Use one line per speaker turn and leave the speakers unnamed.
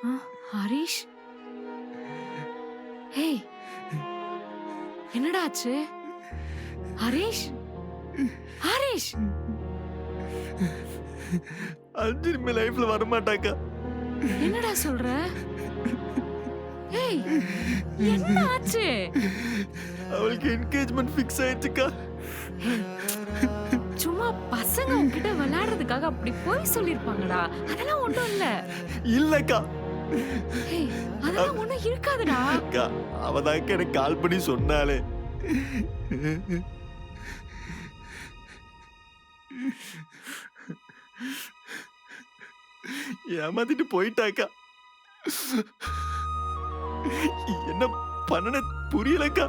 ஆ, Harish. Hey, என்னடா ஆச்சு? ஹரிஷ், ஹரிஷ்.
அஞ்சு இனிமே லைஃப்ல வரமாட்டாக்கா.
என்னடா சொல்ற? ஏய், என்ன ஆச்சு?
அவளுக்கு என்கேஜ்மெண்ட் ஃபிக்ஸ் ஆயிடுச்சுக்கா.
ஏய், சும்மா பசங்க உன்கிட்ட விளையாடுறதுக்காக அப்படி போய் சொல்லிருப்பாங்கடா. அதெல்லாம் ஒண்ணும் இல்ல.
இல்லக்கா.
ஏய், அதெல்லாம் ஒண்ணும் இருக்காதுடா.
அக்கா, அவதாக்க எனக்கு கால் பண்ணி சொன்னாலே. ஏமாத்திட்டு போயிட்டாக்கா. என்ன பண்ணன புரியலக்கா.